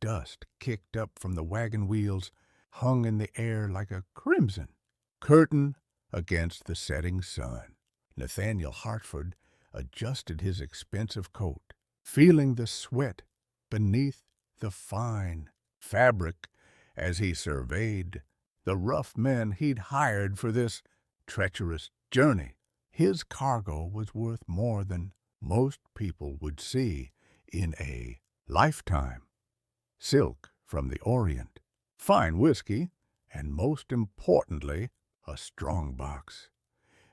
dust kicked up from the wagon wheels hung in the air like a crimson curtain against the setting sun. Nathaniel Hartford adjusted his expensive coat, feeling the sweat beneath the fine fabric as he surveyed the rough men he'd hired for this treacherous journey. His cargo was worth more than most people would see in a lifetime. Silk from the Orient, fine whiskey, and most importantly, a strong box,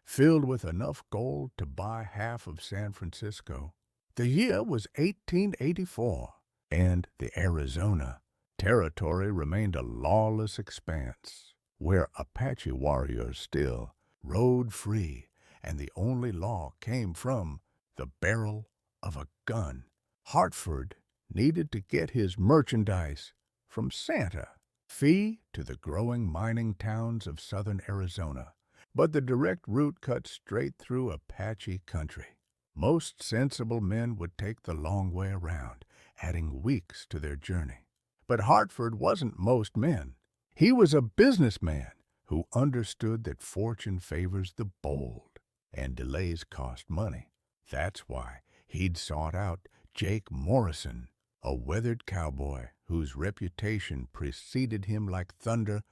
filled with enough gold to buy half of San Francisco. The year was 1884, and the Arizona Territory remained a lawless expanse, where Apache warriors still rode free, and the only law came from the barrel of a gun. Hartford needed to get his merchandise from Santa Fe to the growing mining towns of southern Arizona, but the direct route cut straight through Apache country. Most sensible men would take the long way around, adding weeks to their journey. But Hartford wasn't most men. He was a businessman who understood that fortune favors the bold, and delays cost money. That's why he'd sought out Jake Morrison, a weathered cowboy whose reputation preceded him like thunder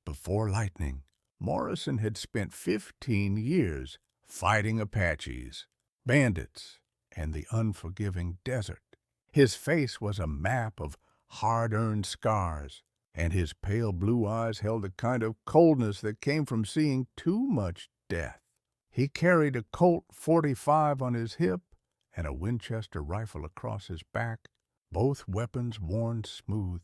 before lightning. Morrison had spent 15 years fighting Apaches, bandits, and the unforgiving desert. His face was a map of hard-earned scars, and his pale blue eyes held a kind of coldness that came from seeing too much death. He carried a Colt .45 on his hip and a Winchester rifle across his back, both weapons worn smooth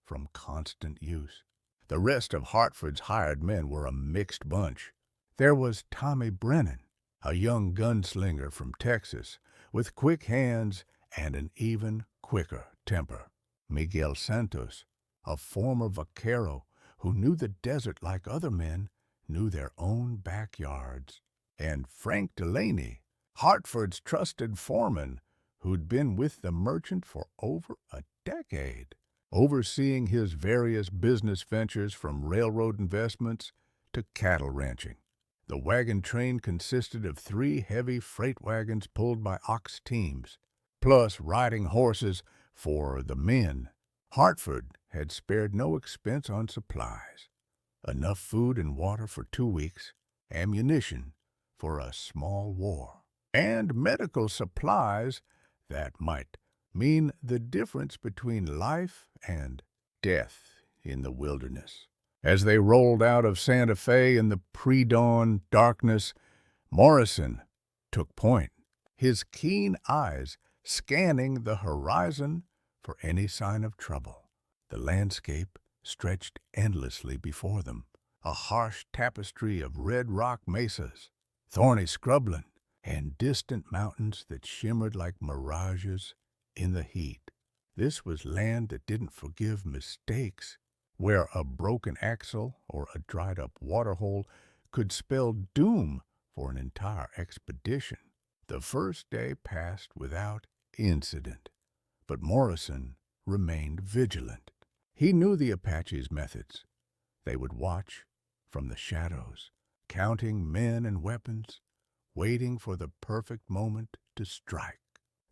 from constant use. The rest of Hartford's hired men were a mixed bunch. There was Tommy Brennan, a young gunslinger from Texas, with quick hands and an even quicker temper. Miguel Santos, a former vaquero who knew the desert like other men knew their own backyards. And Frank Delaney, Hartford's trusted foreman, who'd been with the merchant for over a decade, overseeing his various business ventures from railroad investments to cattle ranching. The wagon train consisted of 3 heavy freight wagons pulled by ox teams, plus riding horses for the men. Hartford had spared no expense on supplies. Enough food and water for 2 weeks, ammunition for a small war, and medical supplies that might mean the difference between life and death in the wilderness. As they rolled out of Santa Fe in the pre-dawn darkness, Morrison took point, his keen eyes scanning the horizon for any sign of trouble. The landscape stretched endlessly before them, a harsh tapestry of red rock mesas, thorny scrubland, and distant mountains that shimmered like mirages in the heat. This was land that didn't forgive mistakes, where a broken axle or a dried-up waterhole could spell doom for an entire expedition. The first day passed without incident, but Morrison remained vigilant. He knew the Apaches' methods. They would watch from the shadows, counting men and weapons, waiting for the perfect moment to strike.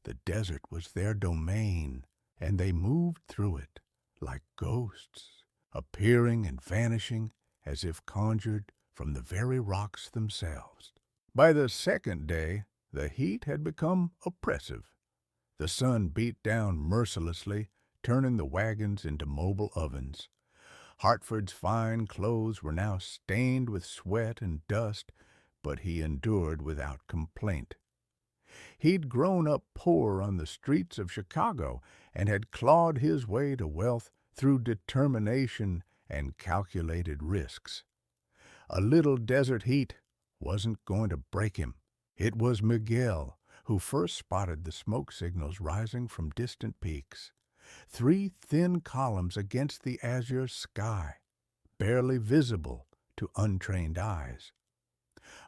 The desert was their domain, and they moved through it like ghosts, appearing and vanishing as if conjured from the very rocks themselves. By the second day, the heat had become oppressive. The sun beat down mercilessly, turning the wagons into mobile ovens. Hartford's fine clothes were now stained with sweat and dust, but he endured without complaint. He'd grown up poor on the streets of Chicago and had clawed his way to wealth through determination and calculated risks. A little desert heat wasn't going to break him. It was Miguel who first spotted the smoke signals rising from distant peaks. 3 thin columns against the azure sky, barely visible to untrained eyes.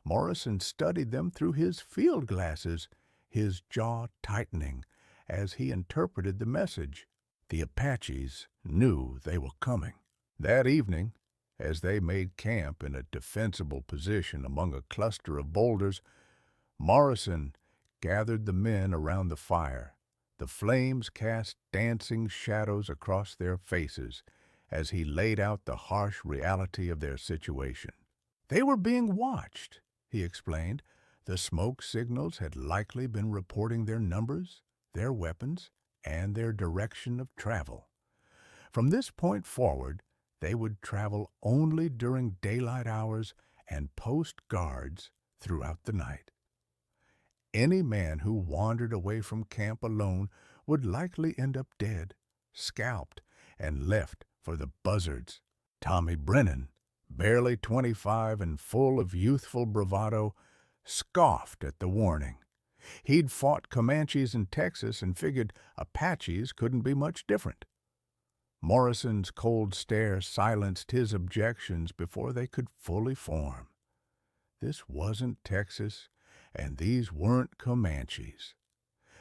Morrison studied them through his field glasses, his jaw tightening as he interpreted the message. The Apaches knew they were coming. That evening, as they made camp in a defensible position among a cluster of boulders, Morrison gathered the men around the fire. The flames cast dancing shadows across their faces as he laid out the harsh reality of their situation. They were being watched, he explained. The smoke signals had likely been reporting their numbers, their weapons, and their direction of travel. From this point forward, they would travel only during daylight hours and post guards throughout the night. Any man who wandered away from camp alone would likely end up dead, scalped, and left for the buzzards. Tommy Brennan, barely 25 and full of youthful bravado, scoffed at the warning. He'd fought Comanches in Texas and figured Apaches couldn't be much different. Morrison's cold stare silenced his objections before they could fully form. This wasn't Texas, and these weren't Comanches.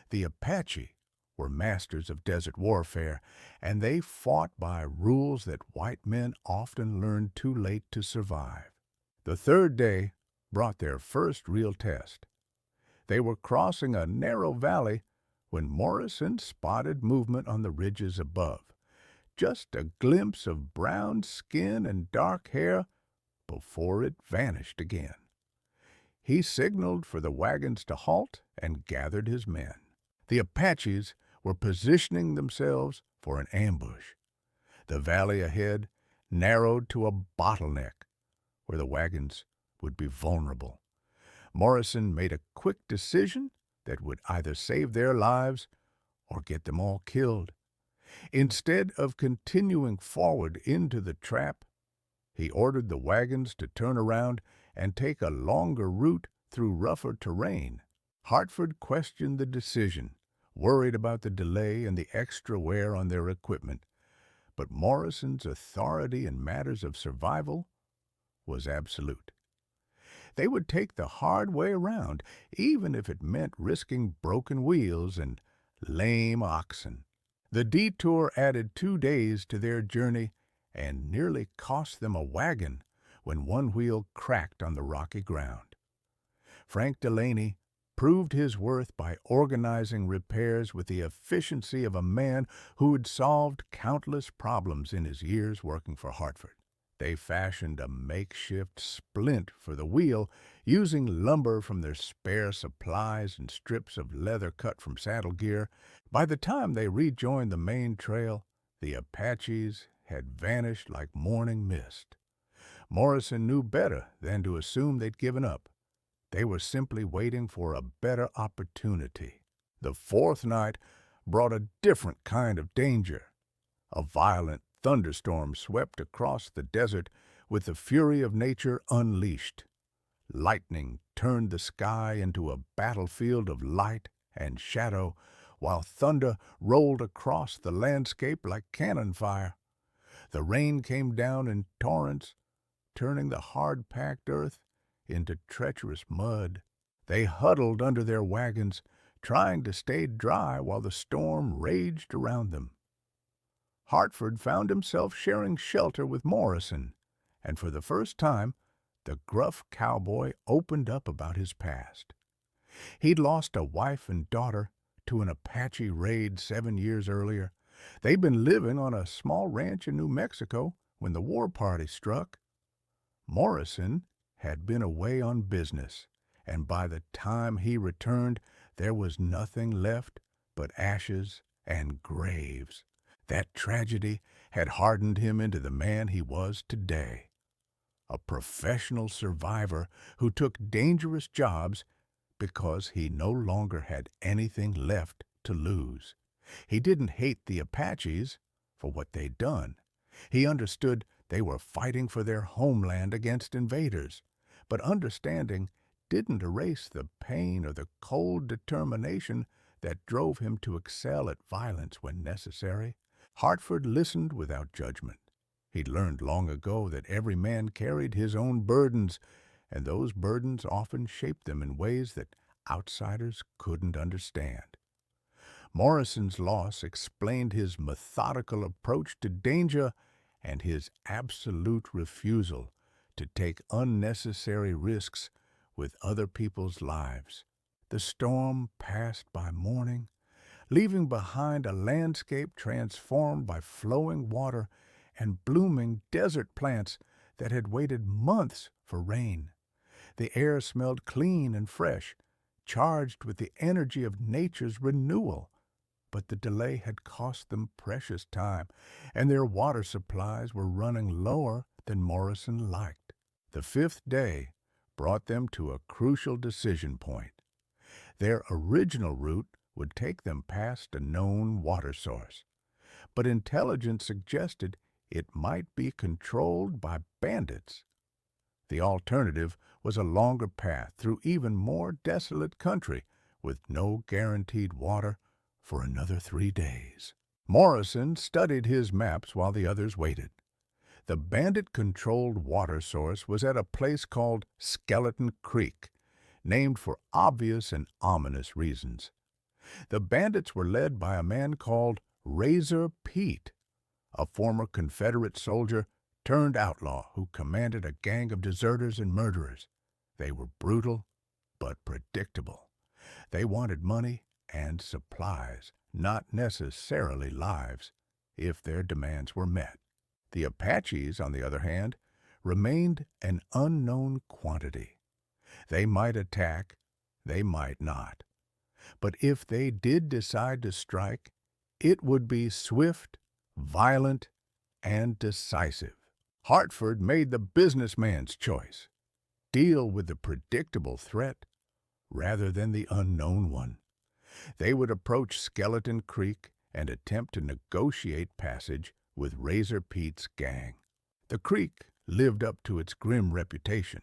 The Apache were masters of desert warfare, and they fought by rules that white men often learned too late to survive. The third day brought their first real test. They were crossing a narrow valley when Morrison spotted movement on the ridges above. Just a glimpse of brown skin and dark hair before it vanished again. He signaled for the wagons to halt and gathered his men. The Apaches were positioning themselves for an ambush. The valley ahead narrowed to a bottleneck where the wagons would be vulnerable. Morrison made a quick decision that would either save their lives or get them all killed. Instead of continuing forward into the trap, he ordered the wagons to turn around and take a longer route through rougher terrain. Hartford questioned the decision, worried about the delay and the extra wear on their equipment. But Morrison's authority in matters of survival was absolute. They would take the hard way around, even if it meant risking broken wheels and lame oxen. The detour added 2 days to their journey and nearly cost them a wagon when one wheel cracked on the rocky ground. Frank Delaney proved his worth by organizing repairs with the efficiency of a man who had solved countless problems in his years working for Hartford. They fashioned a makeshift splint for the wheel, using lumber from their spare supplies and strips of leather cut from saddle gear. By the time they rejoined the main trail, the Apaches had vanished like morning mist. Morrison knew better than to assume they'd given up. They were simply waiting for a better opportunity. The fourth night brought a different kind of danger. A violent thunderstorm swept across the desert with the fury of nature unleashed. Lightning turned the sky into a battlefield of light and shadow, while thunder rolled across the landscape like cannon fire. The rain came down in torrents, turning the hard-packed earth into treacherous mud. They huddled under their wagons, trying to stay dry while the storm raged around them. Hartford found himself sharing shelter with Morrison, and for the first time, the gruff cowboy opened up about his past. He'd lost a wife and daughter to an Apache raid 7 years earlier. They'd been living on a small ranch in New Mexico when the war party struck. Morrison had been away on business, and by the time he returned, there was nothing left but ashes and graves. That tragedy had hardened him into the man he was today, a professional survivor who took dangerous jobs because he no longer had anything left to lose. He didn't hate the Apaches for what they'd done. He understood they were fighting for their homeland against invaders, but understanding didn't erase the pain or the cold determination that drove him to excel at violence when necessary. Hartford listened without judgment. He'd learned long ago that every man carried his own burdens, and those burdens often shaped them in ways that outsiders couldn't understand. Morrison's loss explained his methodical approach to danger and his absolute refusal to take unnecessary risks with other people's lives. The storm passed by morning, leaving behind a landscape transformed by flowing water and blooming desert plants that had waited months for rain. The air smelled clean and fresh, charged with the energy of nature's renewal. But the delay had cost them precious time, and their water supplies were running lower than Morrison liked. The fifth day brought them to a crucial decision point. Their original route would take them past a known water source, but intelligence suggested it might be controlled by bandits. The alternative was a longer path through even more desolate country with no guaranteed water for another 3 days. Morrison studied his maps while the others waited. The bandit-controlled water source was at a place called Skeleton Creek, named for obvious and ominous reasons. The bandits were led by a man called Razor Pete, a former Confederate soldier turned outlaw who commanded a gang of deserters and murderers. They were brutal but predictable. They wanted money and supplies, not necessarily lives, if their demands were met. The Apaches, on the other hand, remained an unknown quantity. They might attack, they might not. But if they did decide to strike, it would be swift, violent, and decisive. Hartford made the businessman's choice. Deal with the predictable threat rather than the unknown one. They would approach Skeleton Creek and attempt to negotiate passage with Razor Pete's gang. The creek lived up to its grim reputation.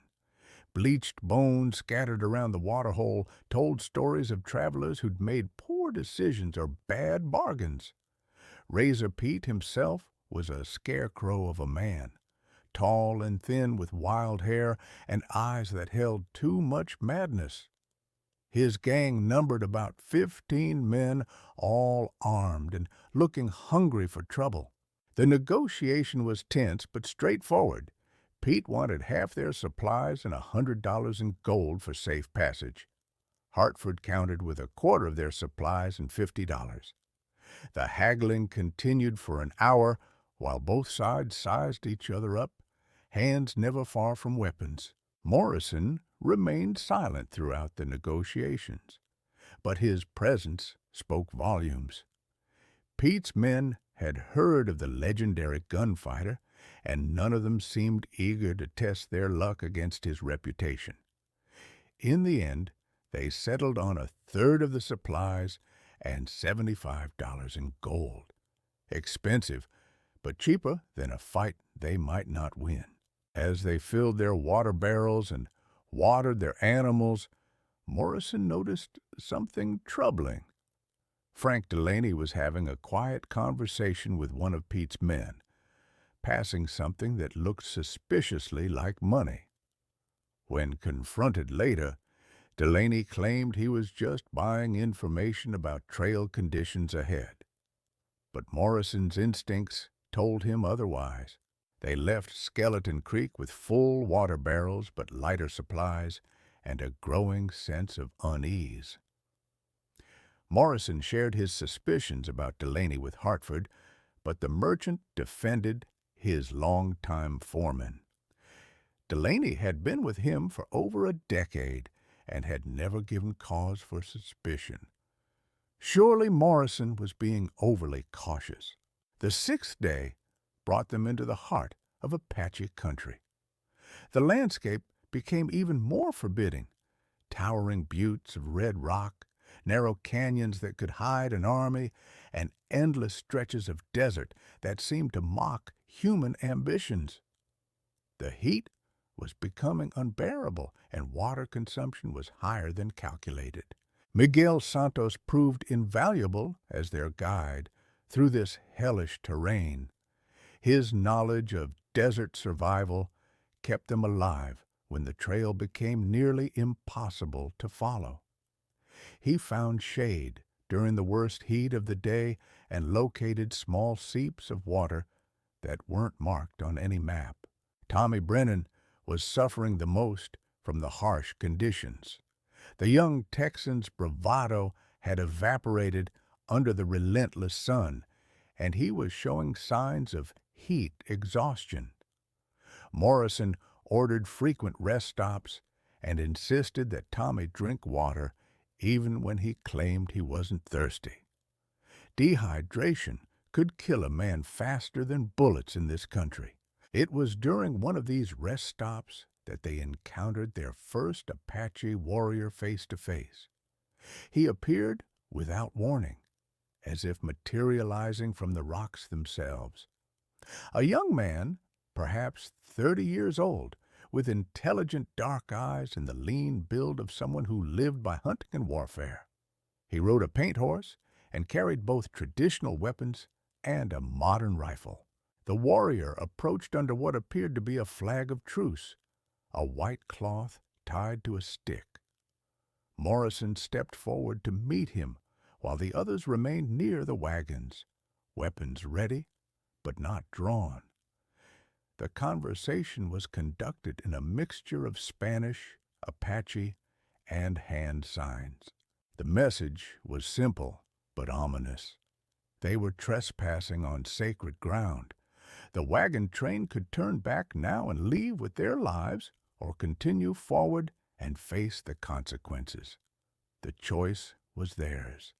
Bleached bones scattered around the waterhole told stories of travelers who'd made poor decisions or bad bargains. Razor Pete himself was a scarecrow of a man, tall and thin with wild hair and eyes that held too much madness. His gang numbered about 15 men, all armed and looking hungry for trouble. The negotiation was tense but straightforward. Pete wanted half their supplies and $100 in gold for safe passage. Hartford countered with a quarter of their supplies and $50. The haggling continued for an hour while both sides sized each other up, hands never far from weapons. Morrison remained silent throughout the negotiations, but his presence spoke volumes. Pete's men had heard of the legendary gunfighter, and none of them seemed eager to test their luck against his reputation. In the end, they settled on a third of the supplies and $75 in gold. Expensive, but cheaper than a fight they might not win. As they filled their water barrels and watered their animals, Morrison noticed something troubling. Frank Delaney was having a quiet conversation with one of Pete's men, passing something that looked suspiciously like money. When confronted later, Delaney claimed he was just buying information about trail conditions ahead. But Morrison's instincts told him otherwise. They left Skeleton Creek with full water barrels but lighter supplies and a growing sense of unease. Morrison shared his suspicions about Delaney with Hartford, but the merchant defended his longtime foreman. Delaney had been with him for over a decade and had never given cause for suspicion. Surely Morrison was being overly cautious. The sixth day brought them into the heart of Apache country. The landscape became even more forbidding. Towering buttes of red rock, narrow canyons that could hide an army, and endless stretches of desert that seemed to mock human ambitions. The heat was becoming unbearable, and water consumption was higher than calculated. Miguel Santos proved invaluable as their guide through this hellish terrain. His knowledge of desert survival kept them alive when the trail became nearly impossible to follow. He found shade during the worst heat of the day and located small seeps of water that weren't marked on any map. Tommy Brennan was suffering the most from the harsh conditions. The young Texan's bravado had evaporated under the relentless sun, and he was showing signs of heat exhaustion. Morrison ordered frequent rest stops and insisted that Tommy drink water even when he claimed he wasn't thirsty. Dehydration could kill a man faster than bullets in this country. It was during one of these rest stops that they encountered their first Apache warrior face to face. He appeared without warning, as if materializing from the rocks themselves. A young man, perhaps 30 years old, with intelligent dark eyes and the lean build of someone who lived by hunting and warfare. He rode a paint horse and carried both traditional weapons and a modern rifle. The warrior approached under what appeared to be a flag of truce, a white cloth tied to a stick. Morrison stepped forward to meet him while the others remained near the wagons, weapons ready but not drawn. The conversation was conducted in a mixture of Spanish, Apache, and hand signs. The message was simple but ominous. They were trespassing on sacred ground. The wagon train could turn back now and leave with their lives, or continue forward and face the consequences. The choice was theirs.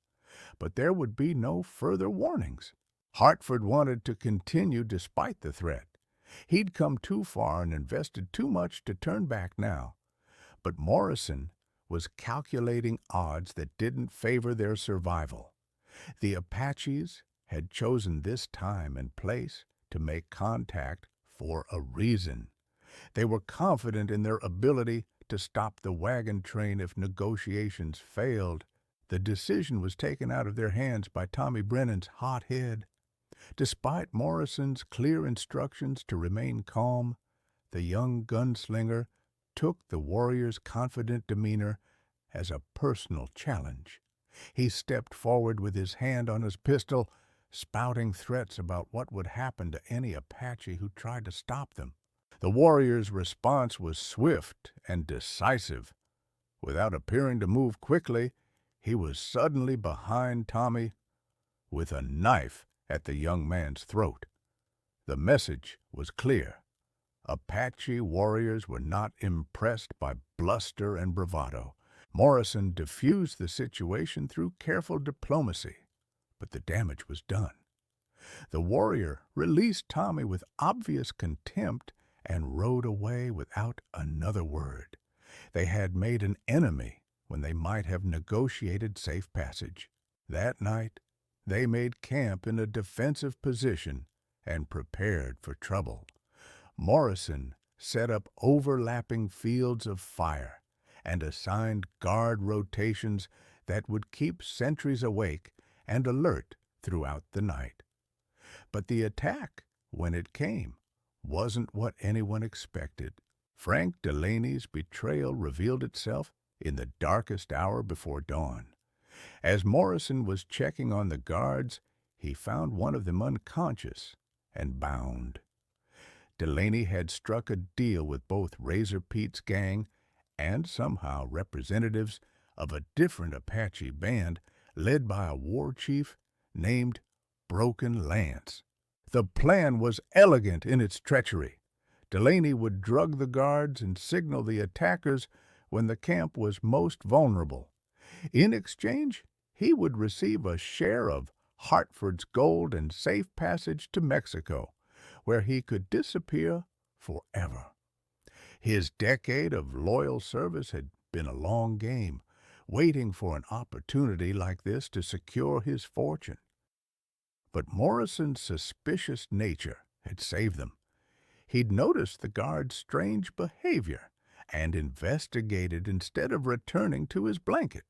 But there would be no further warnings. Hartford wanted to continue despite the threat. He'd come too far and invested too much to turn back now. But Morrison was calculating odds that didn't favor their survival. The Apaches had chosen this time and place to make contact for a reason. They were confident in their ability to stop the wagon train if negotiations failed. The decision was taken out of their hands by Tommy Brennan's hot head. Despite Morrison's clear instructions to remain calm, the young gunslinger took the warrior's confident demeanor as a personal challenge. He stepped forward with his hand on his pistol, spouting threats about what would happen to any Apache who tried to stop them. The warrior's response was swift and decisive. Without appearing to move quickly, he was suddenly behind Tommy with a knife at the young man's throat. The message was clear. Apache warriors were not impressed by bluster and bravado. Morrison diffused the situation through careful diplomacy, but the damage was done. The warrior released Tommy with obvious contempt and rode away without another word. They had made an enemy when they might have negotiated safe passage. That night, they made camp in a defensive position and prepared for trouble. Morrison set up overlapping fields of fire and assigned guard rotations that would keep sentries awake and alert throughout the night. But the attack, when it came, wasn't what anyone expected. Frank Delaney's betrayal revealed itself in the darkest hour before dawn. As Morrison was checking on the guards, he found one of them unconscious and bound. Delaney had struck a deal with both Razor Pete's gang and somehow representatives of a different Apache band led by a war chief named Broken Lance. The plan was elegant in its treachery. Delaney would drug the guards and signal the attackers when the camp was most vulnerable. In exchange, he would receive a share of Hartford's gold and safe passage to Mexico, where he could disappear forever. His decade of loyal service had been a long game, waiting for an opportunity like this to secure his fortune. But Morrison's suspicious nature had saved them. He'd noticed the guard's strange behavior and investigated instead of returning to his blanket.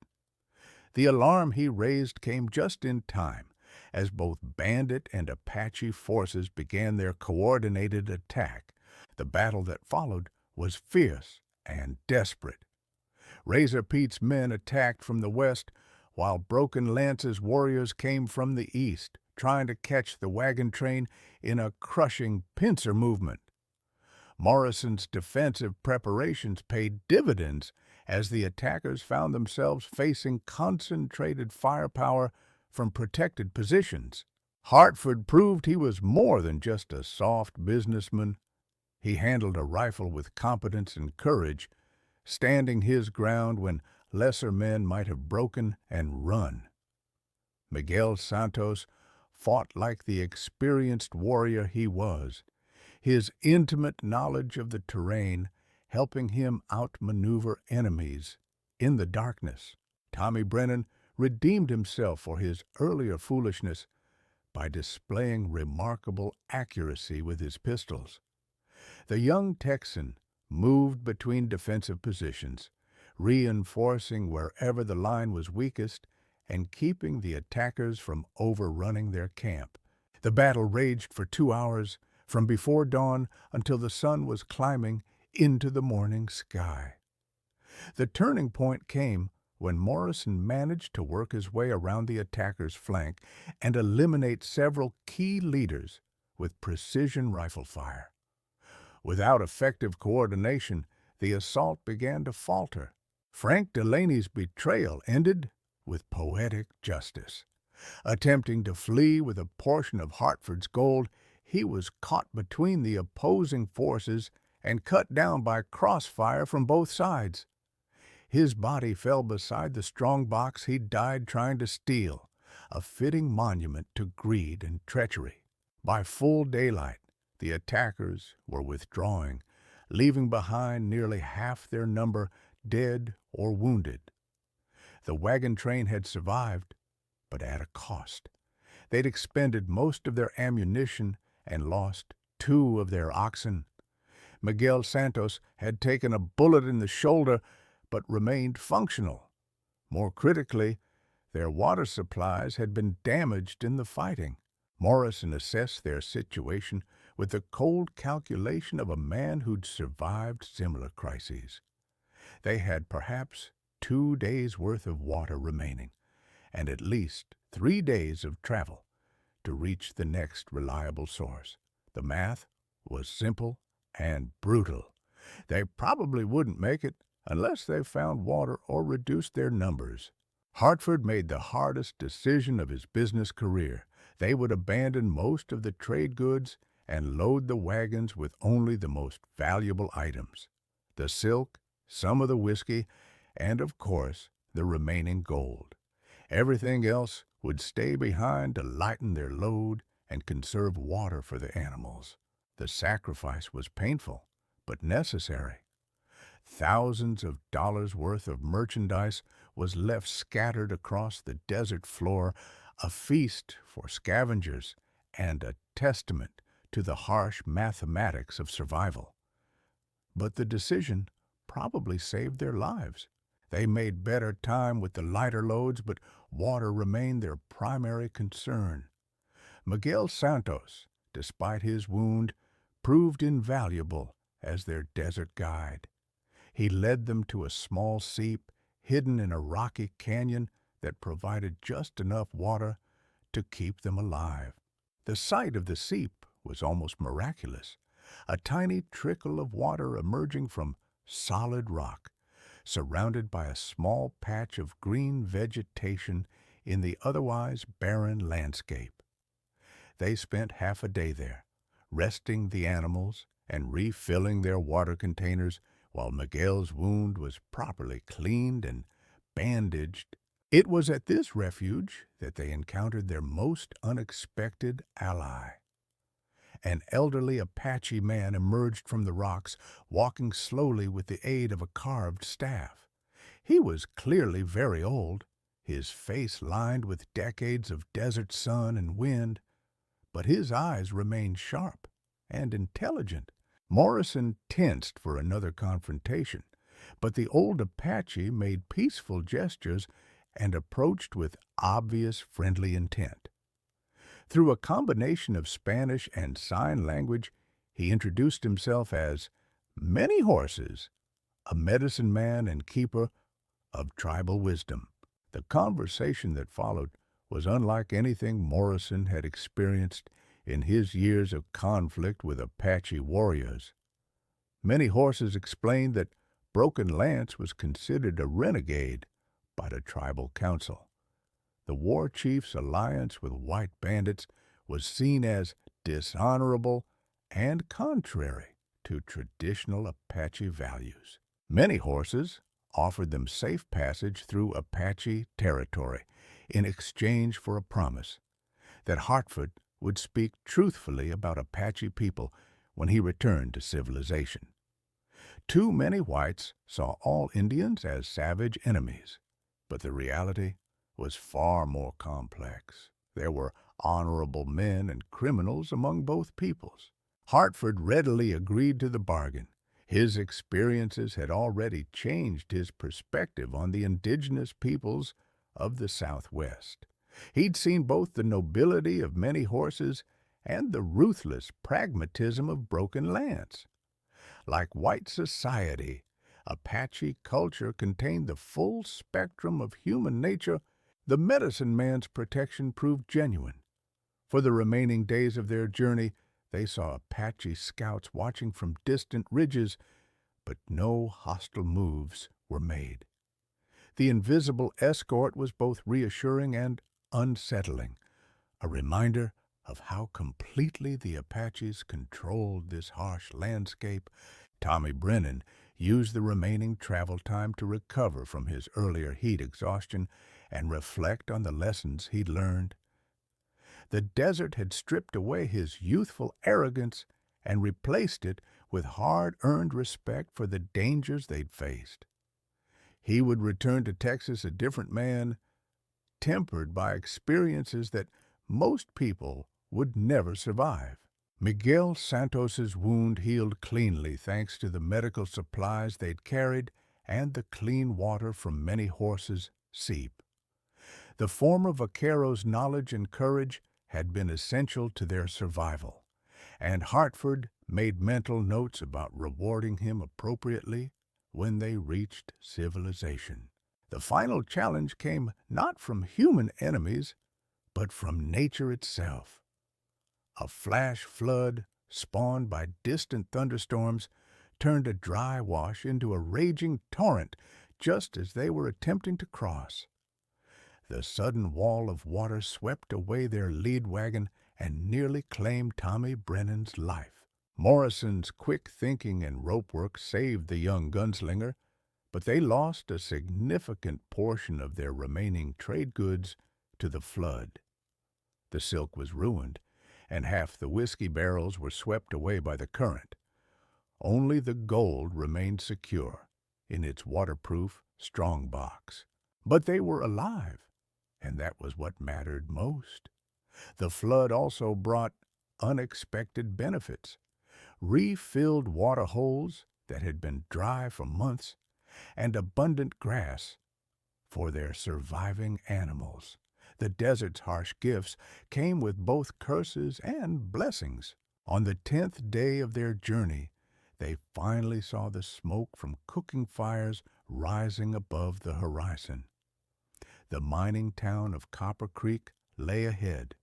The alarm he raised came just in time, as both bandit and Apache forces began their coordinated attack. The battle that followed was fierce and desperate. Razor Pete's men attacked from the west, while broken lances warriors came from the east, trying to catch the wagon train in a crushing pincer movement. Morrison's defensive preparations paid dividends as the attackers found themselves facing concentrated firepower from protected positions. Hartford proved he was more than just a soft businessman. He handled a rifle with competence and courage, standing his ground when lesser men might have broken and run. Miguel Santos fought like the experienced warrior he was, his intimate knowledge of the terrain helping him outmaneuver enemies in the darkness. Tommy Brennan redeemed himself for his earlier foolishness by displaying remarkable accuracy with his pistols. The young Texan moved between defensive positions, reinforcing wherever the line was weakest and keeping the attackers from overrunning their camp. The battle raged for 2 hours, from before dawn until the sun was climbing into the morning sky. The turning point came when Morrison managed to work his way around the attacker's flank and eliminate several key leaders with precision rifle fire. Without effective coordination, the assault began to falter. Frank Delaney's betrayal ended with poetic justice. Attempting to flee with a portion of Hartford's gold, he was caught between the opposing forces and cut down by crossfire from both sides. His body fell beside the strong box he'd died trying to steal, a fitting monument to greed and treachery. By full daylight, the attackers were withdrawing, leaving behind nearly half their number dead or wounded. The wagon train had survived, but at a cost. They'd expended most of their ammunition and lost 2 of their oxen. Miguel Santos had taken a bullet in the shoulder but remained functional. More critically, their water supplies had been damaged in the fighting. Morrison assessed their situation with the cold calculation of a man who'd survived similar crises. They had perhaps 2 days' worth of water remaining, and at least 3 days of travel to reach the next reliable source. The math was simple and brutal. They probably wouldn't make it unless they found water or reduced their numbers. Hartford made the hardest decision of his business career. They would abandon most of the trade goods and load the wagons with only the most valuable items: the silk, some of the whiskey, and, of course, the remaining gold. Everything else would stay behind to lighten their load and conserve water for the animals. The sacrifice was painful, but necessary. Thousands of dollars' worth of merchandise was left scattered across the desert floor, a feast for scavengers and a testament to the harsh mathematics of survival. But the decision probably saved their lives. They made better time with the lighter loads, but water remained their primary concern. Miguel Santos, despite his wound, proved invaluable as their desert guide. He led them to a small seep hidden in a rocky canyon that provided just enough water to keep them alive. The sight of the seep was almost miraculous, a tiny trickle of water emerging from solid rock, surrounded by a small patch of green vegetation in the otherwise barren landscape. They spent half a day there, resting the animals and refilling their water containers while Miguel's wound was properly cleaned and bandaged. It was at this refuge that they encountered their most unexpected ally. An elderly Apache man emerged from the rocks, walking slowly with the aid of a carved staff. He was clearly very old, his face lined with decades of desert sun and wind, but his eyes remained sharp and intelligent. Morrison tensed for another confrontation, but the old Apache made peaceful gestures and approached with obvious friendly intent. Through a combination of Spanish and sign language, he introduced himself as Many Horses, a medicine man and keeper of tribal wisdom. The conversation that followed was unlike anything Morrison had experienced in his years of conflict with Apache warriors. Many horses explained that Broken Lance was considered a renegade by the tribal council. The war chief's alliance with white bandits was seen as dishonorable and contrary to traditional Apache values. Many horses offered them safe passage through Apache territory in exchange for a promise that Hartford would speak truthfully about Apache people when he returned to civilization. Too many whites saw all Indians as savage enemies, but the reality was far more complex. There were honorable men and criminals among both peoples. Hartford readily agreed to the bargain. His experiences had already changed his perspective on the indigenous peoples of the Southwest. He'd seen both the nobility of many horses and the ruthless pragmatism of Broken Lance. Like white society, Apache culture contained the full spectrum of human nature. The medicine man's protection proved genuine. For the remaining days of their journey, they saw Apache scouts watching from distant ridges, but no hostile moves were made. The invisible escort was both reassuring and unsettling, a reminder of how completely the Apaches controlled this harsh landscape. Tommy Brennan used the remaining travel time to recover from his earlier heat exhaustion and reflect on the lessons he'd learned. The desert had stripped away his youthful arrogance and replaced it with hard-earned respect for the dangers they'd faced. He would return to Texas a different man, tempered by experiences that most people would never survive. Miguel Santos's wound healed cleanly thanks to the medical supplies they'd carried and the clean water from many horses' seep. The former vaquero's knowledge and courage had been essential to their survival, and Hartford made mental notes about rewarding him appropriately when they reached civilization. The final challenge came not from human enemies, but from nature itself. A flash flood, spawned by distant thunderstorms, turned a dry wash into a raging torrent just as they were attempting to cross. The sudden wall of water swept away their lead wagon and nearly claimed Tommy Brennan's life. Morrison's quick thinking and rope work saved the young gunslinger, but they lost a significant portion of their remaining trade goods to the flood. The silk was ruined, and half the whiskey barrels were swept away by the current. Only the gold remained secure in its waterproof, strong box. But they were alive, and that was what mattered most. The flood also brought unexpected benefits. Refilled water holes that had been dry for months, and abundant grass for their surviving animals. The desert's harsh gifts came with both curses and blessings. On the 10th day of their journey, they finally saw the smoke from cooking fires rising above the horizon. The mining town of Copper Creek lay ahead,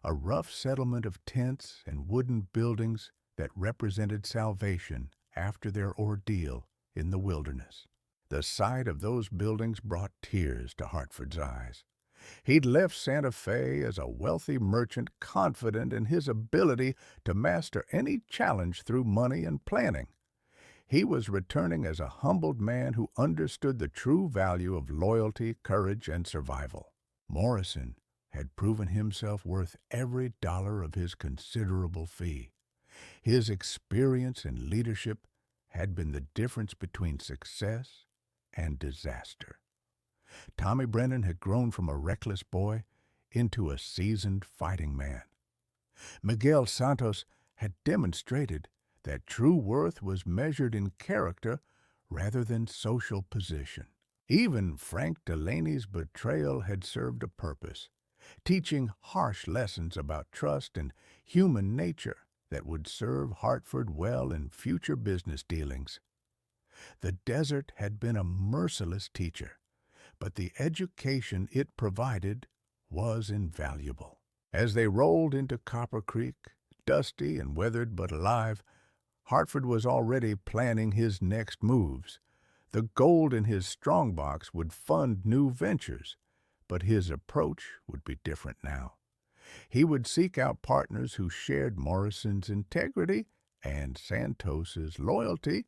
a rough settlement of tents and wooden buildings that represented salvation after their ordeal in the wilderness. The sight of those buildings brought tears to Hartford's eyes. He'd left Santa Fe as a wealthy merchant confident in his ability to master any challenge through money and planning. He was returning as a humbled man who understood the true value of loyalty, courage, and survival. Morrison had proven himself worth every dollar of his considerable fee. His experience and leadership had been the difference between success and disaster. Tommy Brennan had grown from a reckless boy into a seasoned fighting man. Miguel Santos had demonstrated that true worth was measured in character rather than social position. Even Frank Delaney's betrayal had served a purpose, teaching harsh lessons about trust and human nature that would serve Hartford well in future business dealings. The desert had been a merciless teacher, but the education it provided was invaluable. As they rolled into Copper Creek, dusty and weathered but alive, Hartford was already planning his next moves. The gold in his strongbox would fund new ventures, but his approach would be different now. He would seek out partners who shared Morrison's integrity and Santos's loyalty,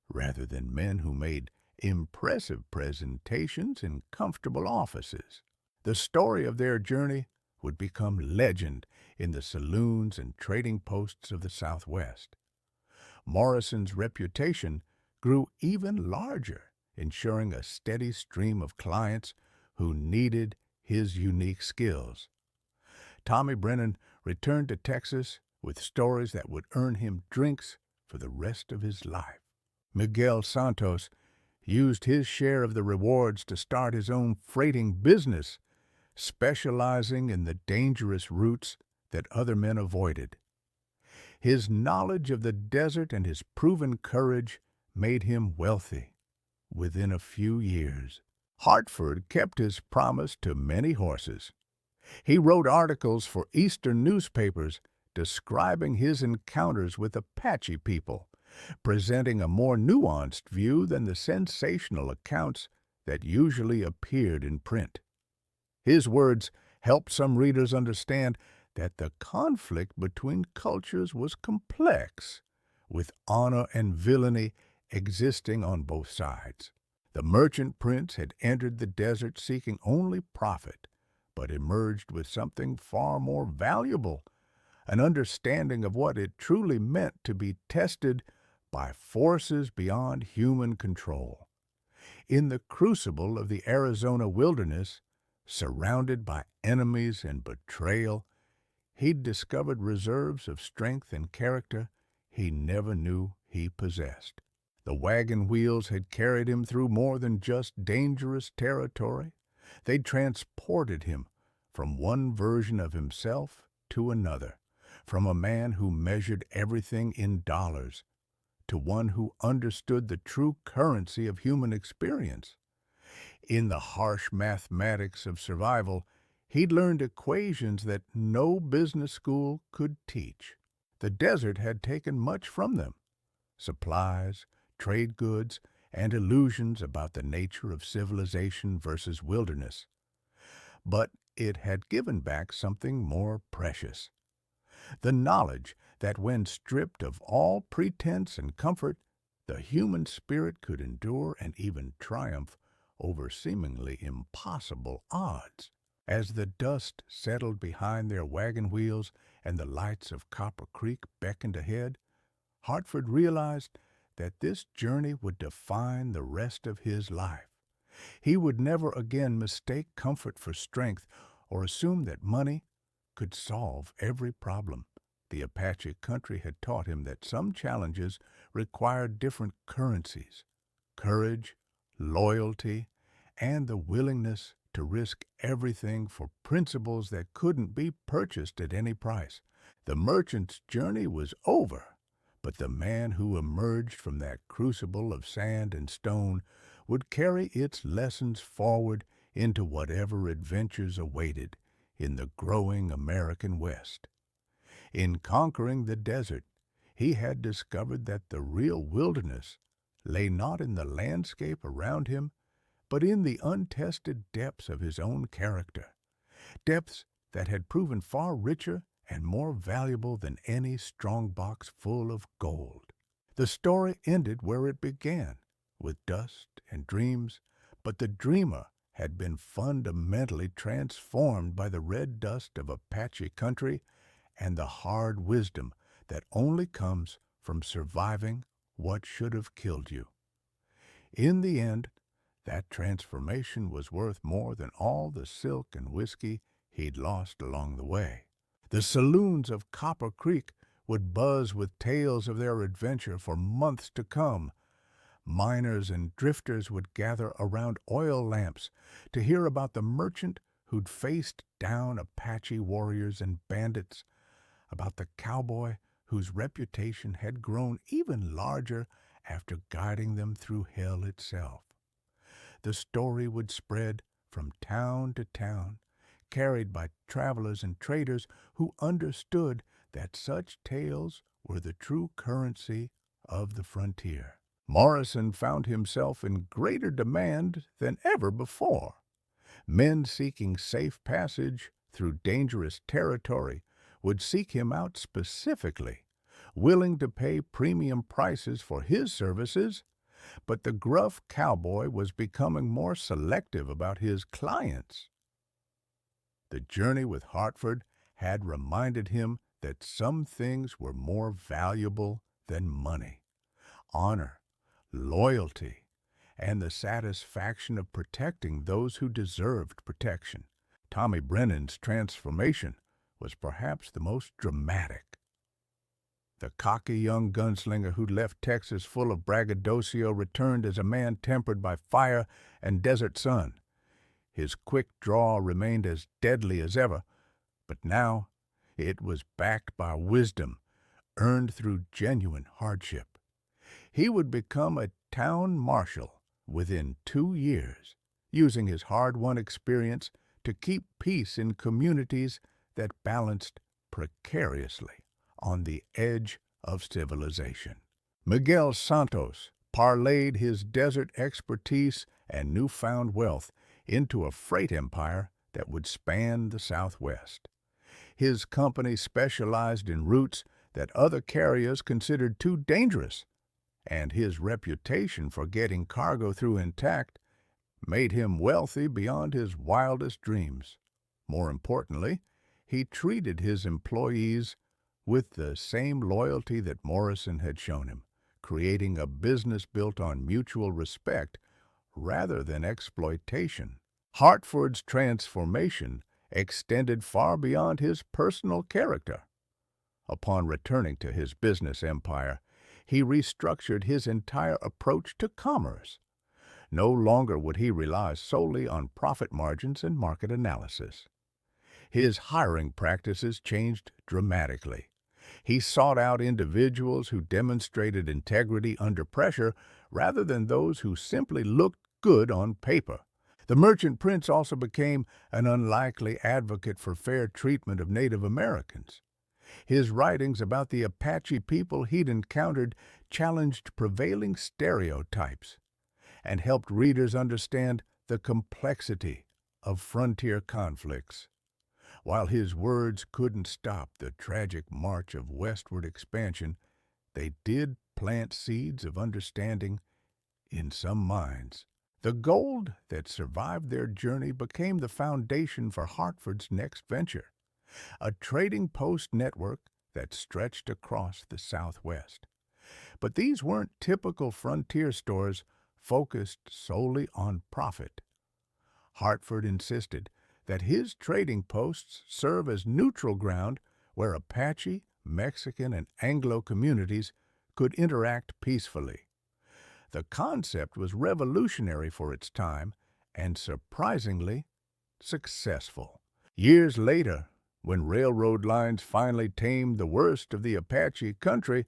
rather than men who made impressive presentations in comfortable offices. The story of their journey would become legend in the saloons and trading posts of the Southwest. Morrison's reputation grew even larger, ensuring a steady stream of clients who needed his unique skills. Tommy Brennan returned to Texas with stories that would earn him drinks for the rest of his life. Miguel Santos used his share of the rewards to start his own freighting business, specializing in the dangerous routes that other men avoided. His knowledge of the desert and his proven courage made him wealthy within a few years. Hartford kept his promise to many horses. He wrote articles for Eastern newspapers describing his encounters with Apache people, presenting a more nuanced view than the sensational accounts that usually appeared in print. His words helped some readers understand that the conflict between cultures was complex, with honor and villainy existing on both sides. The merchant prince had entered the desert seeking only profit, but emerged with something far more valuable, an understanding of what it truly meant to be tested by forces beyond human control. In the crucible of the Arizona wilderness, surrounded by enemies and betrayal, he'd discovered reserves of strength and character he never knew he possessed. The wagon wheels had carried him through more than just dangerous territory. They'd transported him from one version of himself to another, from a man who measured everything in dollars to one who understood the true currency of human experience. In the harsh mathematics of survival, he'd learned equations that no business school could teach. The desert had taken much from them: supplies, trade goods, and illusions about the nature of civilization versus wilderness. But it had given back something more precious: the knowledge that when stripped of all pretense and comfort, the human spirit could endure and even triumph over seemingly impossible odds. As the dust settled behind their wagon wheels and the lights of Copper Creek beckoned ahead, Hartford realized that this journey would define the rest of his life. He would never again mistake comfort for strength or assume that money could solve every problem. The Apache country had taught him that some challenges required different currencies: courage, loyalty, and the willingness to risk everything for principles that couldn't be purchased at any price. The merchant's journey was over, but the man who emerged from that crucible of sand and stone would carry its lessons forward into whatever adventures awaited in the growing American West. In conquering the desert, he had discovered that the real wilderness lay not in the landscape around him, but in the untested depths of his own character, depths that had proven far richer and more valuable than any strongbox full of gold. The story ended where it began, with dust and dreams, but the dreamer had been fundamentally transformed by the red dust of Apache country and the hard wisdom that only comes from surviving what should have killed you. In the end, that transformation was worth more than all the silk and whiskey he'd lost along the way. The saloons of Copper Creek would buzz with tales of their adventure for months to come. Miners and drifters would gather around oil lamps to hear about the merchant who'd faced down Apache warriors and bandits, about the cowboy whose reputation had grown even larger after guiding them through hell itself. the story would spread from town to town, carried by travelers and traders who understood that such tales were the true currency of the frontier. Morrison found himself in greater demand than ever before. Men seeking safe passage through dangerous territory would seek him out specifically, willing to pay premium prices for his services, but the gruff cowboy was becoming more selective about his clients. The journey with Hartford had reminded him that some things were more valuable than money. Honor, loyalty, and the satisfaction of protecting those who deserved protection. Tommy Brennan's transformation was perhaps the most dramatic. The cocky young gunslinger who left Texas full of braggadocio returned as a man tempered by fire and desert sun. His quick draw remained as deadly as ever, but now it was backed by wisdom earned through genuine hardship. He would become a town marshal within 2 years, using his hard-won experience to keep peace in communities that balanced precariously on the edge of civilization. Miguel Santos parlayed his desert expertise and newfound wealth into a freight empire that would span the Southwest. His company specialized in routes that other carriers considered too dangerous, and his reputation for getting cargo through intact made him wealthy beyond his wildest dreams. More importantly, he treated his employees with the same loyalty that Morrison had shown him, creating a business built on mutual respect rather than exploitation. Hartford's transformation extended far beyond his personal character. Upon returning to his business empire, he restructured his entire approach to commerce. No longer would he rely solely on profit margins and market analysis. His hiring practices changed dramatically. He sought out individuals who demonstrated integrity under pressure rather than those who simply looked good on paper. The merchant prince also became an unlikely advocate for fair treatment of Native Americans. His writings about the Apache people he'd encountered challenged prevailing stereotypes and helped readers understand the complexity of frontier conflicts. While his words couldn't stop the tragic march of westward expansion, they did plant seeds of understanding in some minds. The gold that survived their journey became the foundation for Hartford's next venture, a trading post network that stretched across the Southwest. But these weren't typical frontier stores focused solely on profit. Hartford insisted that his trading posts serve as neutral ground where Apache, Mexican, and Anglo communities could interact peacefully. The concept was revolutionary for its time and surprisingly successful. Years later, when railroad lines finally tamed the worst of the Apache country,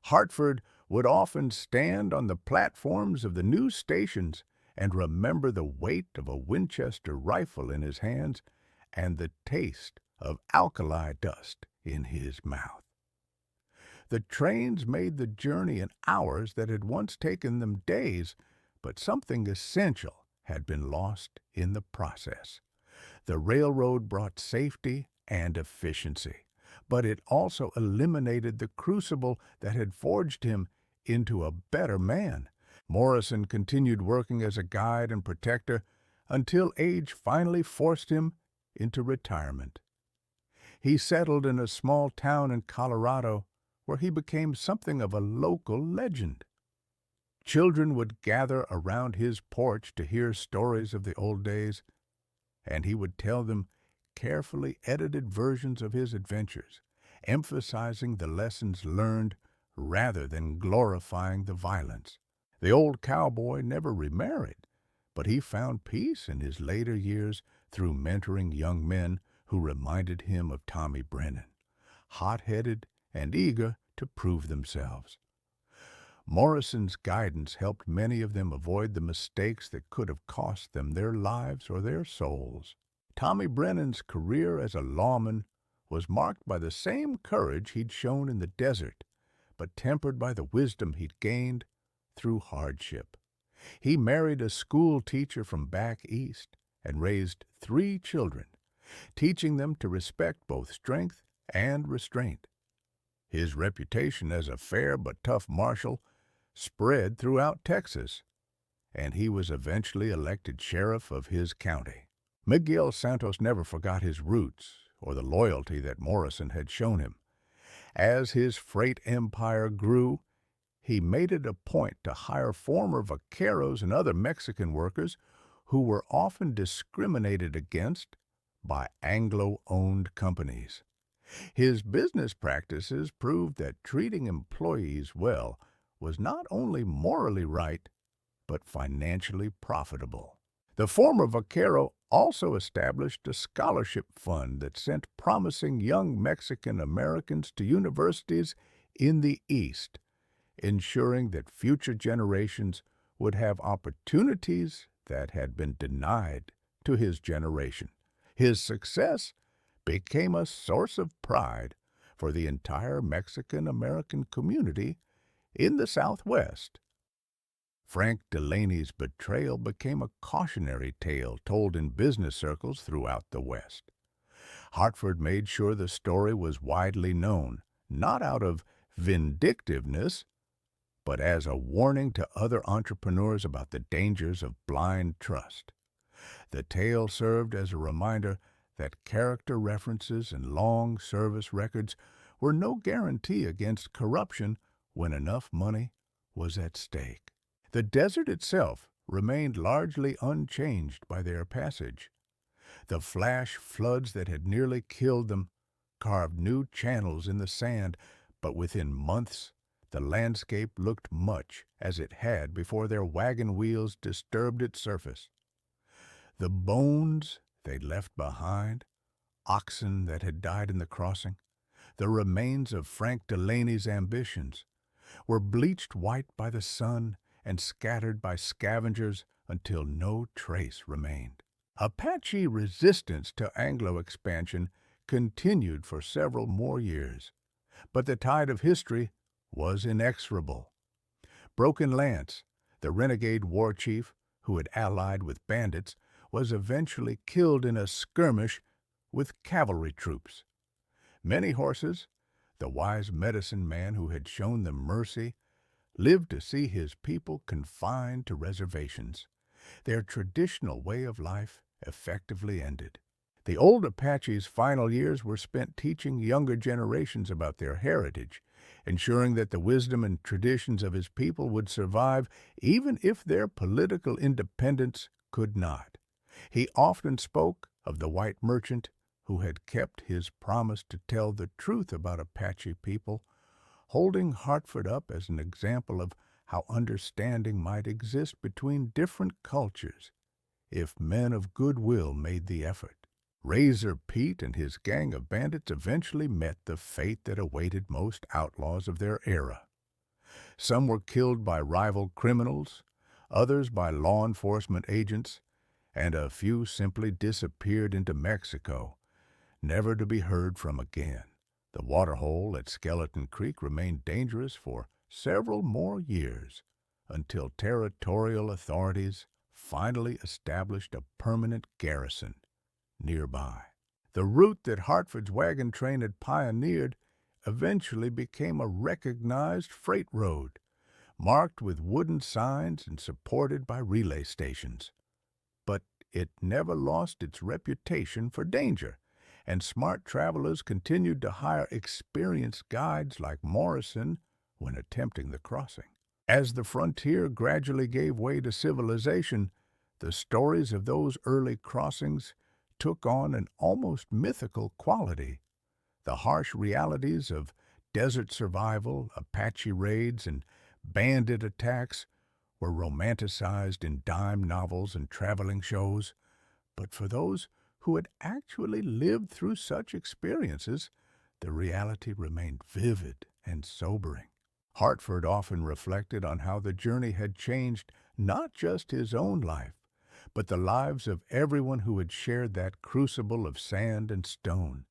Hartford would often stand on the platforms of the new stations and remember the weight of a Winchester rifle in his hands and the taste of alkali dust in his mouth. The trains made the journey in hours that had once taken them days, but something essential had been lost in the process. The railroad brought safety and efficiency, but it also eliminated the crucible that had forged him into a better man. Morrison continued working as a guide and protector until age finally forced him into retirement. He settled in a small town in Colorado where he became something of a local legend. Children would gather around his porch to hear stories of the old days, and he would tell them carefully edited versions of his adventures, emphasizing the lessons learned rather than glorifying the violence. The old cowboy never remarried, but he found peace in his later years through mentoring young men who reminded him of Tommy Brennan, hot-headed and eager to prove themselves. Morrison's guidance helped many of them avoid the mistakes that could have cost them their lives or their souls. Tommy Brennan's career as a lawman was marked by the same courage he'd shown in the desert, but tempered by the wisdom he'd gained through hardship. He married a school teacher from back east and raised 3 children, teaching them to respect both strength and restraint. His reputation as a fair but tough marshal spread throughout Texas, and he was eventually elected sheriff of his county. Miguel Santos never forgot his roots or the loyalty that Morrison had shown him. As his freight empire grew, he made it a point to hire former vaqueros and other Mexican workers who were often discriminated against by Anglo-owned companies. His business practices proved that treating employees well was not only morally right, but financially profitable. The former vaquero also established a scholarship fund that sent promising young Mexican Americans to universities in the East, ensuring that future generations would have opportunities that had been denied to his generation. His success became a source of pride for the entire Mexican-American community in the Southwest. Frank Delaney's betrayal became a cautionary tale told in business circles throughout the West. Hartford made sure the story was widely known, not out of vindictiveness, but as a warning to other entrepreneurs about the dangers of blind trust. The tale served as a reminder that character references and long service records were no guarantee against corruption when enough money was at stake. The desert itself remained largely unchanged by their passage. The flash floods that had nearly killed them carved new channels in the sand, but within months the landscape looked much as it had before their wagon wheels disturbed its surface. The bones they left behind, oxen that had died in the crossing, the remains of Frank Delaney's ambitions, were bleached white by the sun and scattered by scavengers until no trace remained. Apache resistance to Anglo expansion continued for several more years, but the tide of history was inexorable. Broken Lance, the renegade war chief who had allied with bandits, was eventually killed in a skirmish with cavalry troops. Many horses, the wise medicine man who had shown them mercy, lived to see his people confined to reservations. Their traditional way of life effectively ended. The old Apache's final years were spent teaching younger generations about their heritage, ensuring that the wisdom and traditions of his people would survive even if their political independence could not. He often spoke of the white merchant who had kept his promise to tell the truth about Apache people, holding Hartford up as an example of how understanding might exist between different cultures if men of goodwill made the effort. Razor Pete and his gang of bandits eventually met the fate that awaited most outlaws of their era. Some were killed by rival criminals, others by law enforcement agents, and a few simply disappeared into Mexico, never to be heard from again. The waterhole at Skeleton Creek remained dangerous for several more years, until territorial authorities finally established a permanent garrison nearby. The route that Hartford's wagon train had pioneered eventually became a recognized freight road, marked with wooden signs and supported by relay stations. But it never lost its reputation for danger, and smart travelers continued to hire experienced guides like Morrison when attempting the crossing. As the frontier gradually gave way to civilization, the stories of those early crossings took on an almost mythical quality. The harsh realities of desert survival, Apache raids, and bandit attacks were romanticized in dime novels and traveling shows, but for those who had actually lived through such experiences, the reality remained vivid and sobering. Hartford often reflected on how the journey had changed not just his own life, but the lives of everyone who had shared that crucible of sand and stone.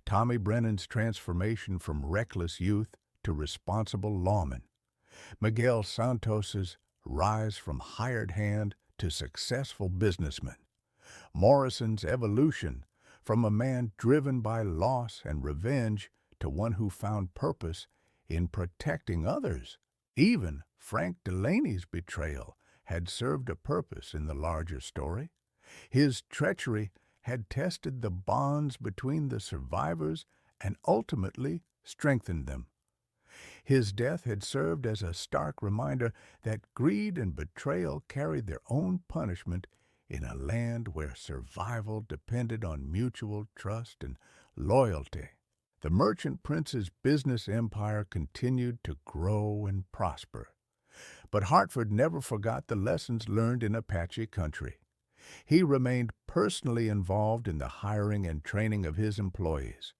Tommy Brennan's transformation from reckless youth to responsible lawman, Miguel Santos's rise from hired hand to successful businessman, Morrison's evolution from a man driven by loss and revenge to one who found purpose in protecting others. Even Frank Delaney's betrayal had served a purpose in the larger story. His treachery had tested the bonds between the survivors and ultimately strengthened them. His death had served as a stark reminder that greed and betrayal carried their own punishment in a land where survival depended on mutual trust and loyalty. The merchant prince's business empire continued to grow and prosper. But Hartford never forgot the lessons learned in Apache country. He remained personally involved in the hiring and training of his employees,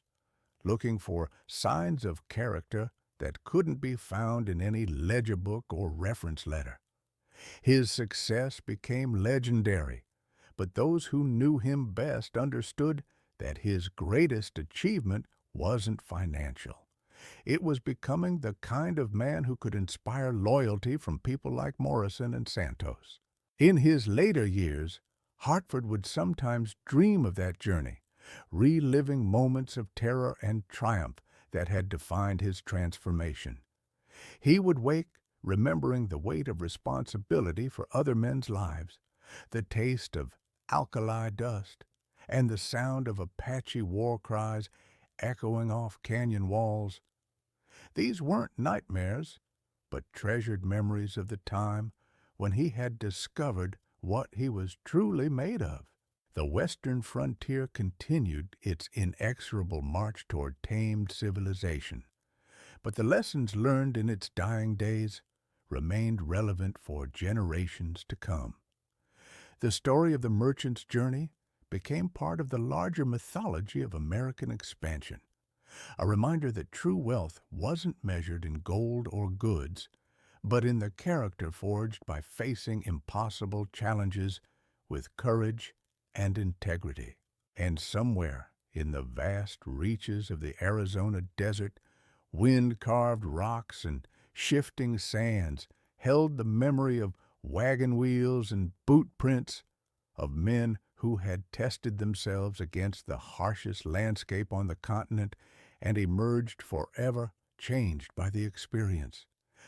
looking for signs of character that couldn't be found in any ledger book or reference letter. His success became legendary, but those who knew him best understood that his greatest achievement wasn't financial. It was becoming the kind of man who could inspire loyalty from people like Morrison and Santos. In his later years, Hartford would sometimes dream of that journey, reliving moments of terror and triumph that had defined his transformation. He would wake remembering the weight of responsibility for other men's lives, the taste of alkali dust, and the sound of Apache war cries echoing off canyon walls. These weren't nightmares, but treasured memories of the time when he had discovered what he was truly made of. The western frontier continued its inexorable march toward tamed civilization, but the lessons learned in its dying days remained relevant for generations to come. The story of the merchant's journey became part of the larger mythology of American expansion, a reminder that true wealth wasn't measured in gold or goods, but in the character forged by facing impossible challenges with courage and integrity. And somewhere in the vast reaches of the Arizona desert, wind-carved rocks and shifting sands held the memory of wagon wheels and boot prints of men who had tested themselves against the harshest landscape on the continent and emerged forever changed by the experience.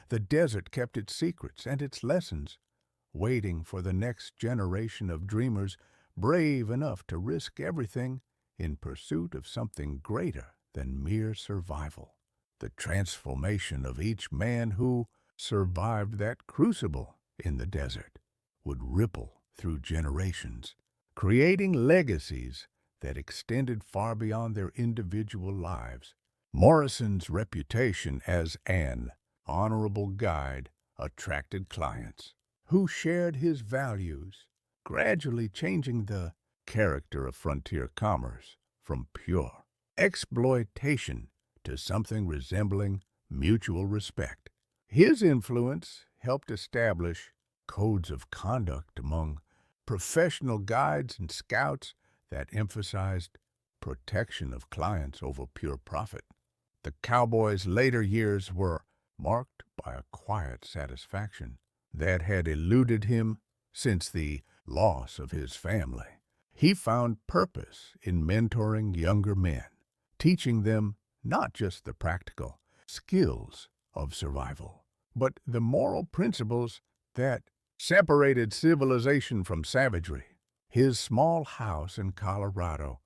The desert kept its secrets and its lessons, waiting for the next generation of dreamers brave enough to risk everything in pursuit of something greater than mere survival. The transformation of each man who survived that crucible in the desert would ripple through generations, creating legacies that extended far beyond their individual lives. Morrison's reputation as an honorable guide attracted clients who shared his values, gradually changing the character of frontier commerce from pure exploitation to something resembling mutual respect. His influence helped establish codes of conduct among professional guides and scouts that emphasized protection of clients over pure profit. The cowboy's later years were marked by a quiet satisfaction that had eluded him since the loss of his family. He found purpose in mentoring younger men, teaching them not just the practical skills of survival, but the moral principles that separated civilization from savagery. His small house in Colorado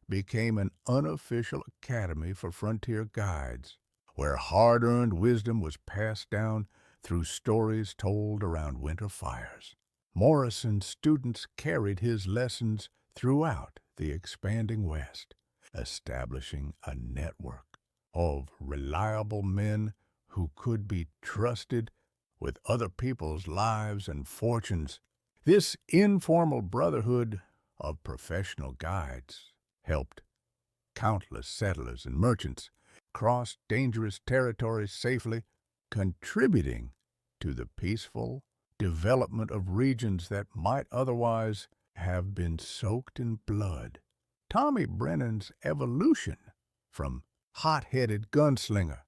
became an unofficial academy for frontier guides, where hard-earned wisdom was passed down through stories told around winter fires. Morrison's students carried his lessons throughout the expanding West, establishing a network of reliable men who could be trusted with other people's lives and fortunes. This informal brotherhood of professional guides helped countless settlers and merchants cross dangerous territories safely contributing to the peaceful development of regions that might otherwise have been soaked in blood. Tommy Brennan's evolution from hot-headed gunslinger